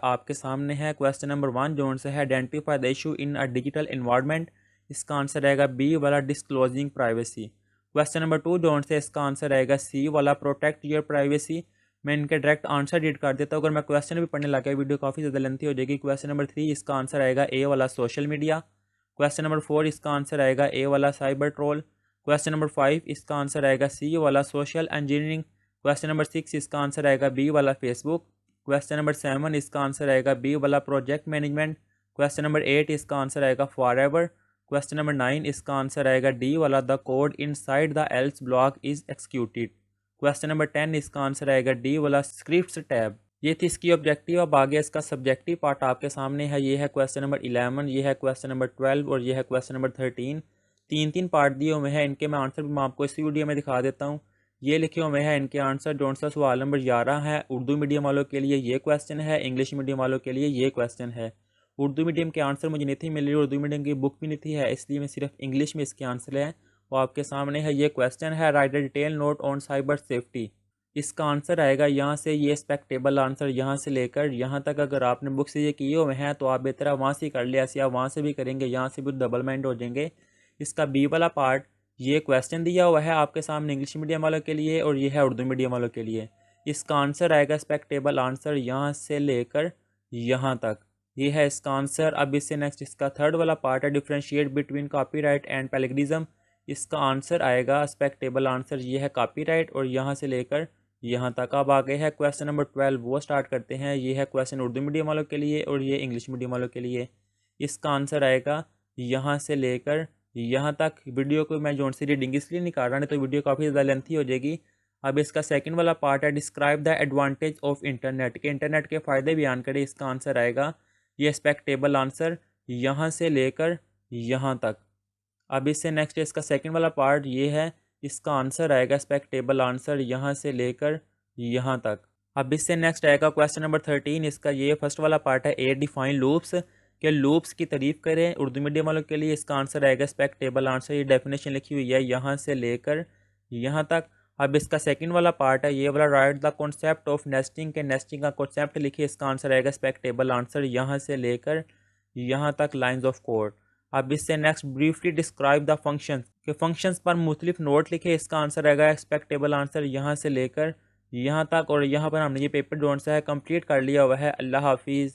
आपके सामने है क्वेश्चन नंबर 1 जो से है identify the issue in a digital environment. इसका आंसर रहेगा बी वाला डिस्क्लोजिंग प्राइवेसी। क्वेश्चन नंबर 2 जो से इसका आंसर रहेगा सी वाला प्रोटेक्ट योर प्राइवेसी। मैं इनके डायरेक्ट आंसर रीड कर देता हूँ, अगर मैं क्वेश्चन भी पढ़ने लगा वीडियो काफ़ी ज़्यादा लेंथी हो जाएगी। क्वेश्चन नंबर 3 इसका आंसर आएगा ए वाला सोशल मीडिया। क्वेश्चन नंबर 4 इसका आंसर आएगा ए वाला साइबर ट्रोल। क्वेश्चन नंबर 5 इसका आंसर आएगा सी वाला सोशल इंजीनियरिंग। क्वेश्चन नंबर 6 इसका आंसर आएगा बी वाला फेसबुक। क्वेश्चन नंबर 7 इसका आंसर आएगा बी वाला प्रोजेक्ट मैनेजमेंट। क्वेश्चन नंबर 8 इसका आंसर आएगा फॉरएवर। क्वेश्चन नंबर 9 इसका आंसर आएगा डी वाला the code inside the L's block is executed. Question number 10 इसका आंसर आएगा डी वाला स्क्रिप्ट्स टैब। ये थी इसकी ऑब्जेक्टिव। अब आगे इसका सब्जेक्टिव पार्ट आपके सामने है। ये है क्वेश्चन नंबर 11, ये है क्वेश्चन नंबर 12 और ये है क्वेश्चन नंबर 13। तीन तीन पार्ट दिए हुए हैं इनके। मैं आंसर भी मैं आपको इसी वीडियो में दिखा देता हूँ। ये लिखे हुए हैं इनके आंसर। जो सा सवाल नंबर 11 है उर्दू मीडियम वालों के लिए ये क्वेश्चन है, इंग्लिश मीडियम वालों के लिए ये क्वेश्चन है। उर्दू मीडियम के आंसर मुझे नहीं थी मिल रही, उर्दू मीडियम की बुक भी नहीं थी है, इसलिए मैं सिर्फ इंग्लिश में इसके आंसर है। वो आपके सामने है। ये क्वेश्चन है right a detail note on cyber safety. इसका आंसर आएगा यहाँ से ये एक्सपेक्टेबल आंसर यहाँ से लेकर यहाँ तक। अगर आपने बुक से ये किए हुए हैं तो आप बेहतर वहाँ से कर ले, ऐसे आप वहाँ से भी करेंगे, यहाँ से भी डबल माइंड हो जाएंगे। इसका बी वाला पार्ट ये क्वेश्चन दिया हुआ है आपके सामने इंग्लिश मीडियम वालों के लिए और ये है उर्दू मीडियम वालों के लिए। इसका आंसर आएगा एक्सपेक्टेबल आंसर यहाँ से लेकर यहाँ तक। ये है इसका आंसर। अब इससे नेक्स्ट इसका थर्ड वाला पार्ट है differentiate between copyright and plagiarism. इसका आंसर आएगा एक्सपेक्टेबल आंसर ये है कॉपीराइट और यहाँ से लेकर यहाँ तक। अब आगे है क्वेश्चन नंबर 12, वो स्टार्ट करते हैं। ये है क्वेश्चन उर्दू मीडियम वालों के लिए और ये इंग्लिश मीडियम वालों के लिए। इसका आंसर आएगा यहाँ से लेकर यहाँ तक। वीडियो को मैं जोन सी रीडिंग इसलिए नहीं कर रहा, नहीं तो वीडियो काफ़ी ज़्यादा लेंथी हो जाएगी। अब इसका सेकंड वाला पार्ट है describe the advantage of internet के। इंटरनेट के फ़ायदे बयान करें। इसका आंसर आएगा ये एक्सपेक्टेबल आंसर यहाँ से लेकर यहाँ तक। अब इससे नेक्स्ट इसका सेकंड वाला पार्ट ये है। इसका आंसर आएगा एक्सपेक्टेबल आंसर यहाँ से लेकर यहाँ तक। अब इससे नेक्स्ट आएगा क्वेश्चन नंबर 13। इसका ये फर्स्ट वाला पार्ट है ए डिफाइन लूप्स के। लूप्स की तारीफ करें उर्दू मीडियम वालों के लिए। इसका आंसर आएगा एक्सपेक्टेबल आंसर, ये डेफिनेशन लिखी हुई है यहाँ से लेकर यहाँ तक। अब इसका सेकंड वाला पार्ट है ये वाला right the concept of nesting के। नेस्टिंग का कॉन्सेप्ट लिखिए। इसका आंसर आएगा एक्सपेक्टेबल आंसर यहाँ से लेकर यहाँ तक लाइन्स ऑफ कोड। अब इससे next briefly describe the function के। फंक्शंस पर मुख्तलिफ नोट लिखे। इसका आंसर आएगा एक्सपेक्टेबल आंसर यहाँ से लेकर यहाँ तक। और यहाँ पर हमने ये पेपर जोन सा है कंप्लीट कर लिया हुआ है। अल्लाह हाफिज़।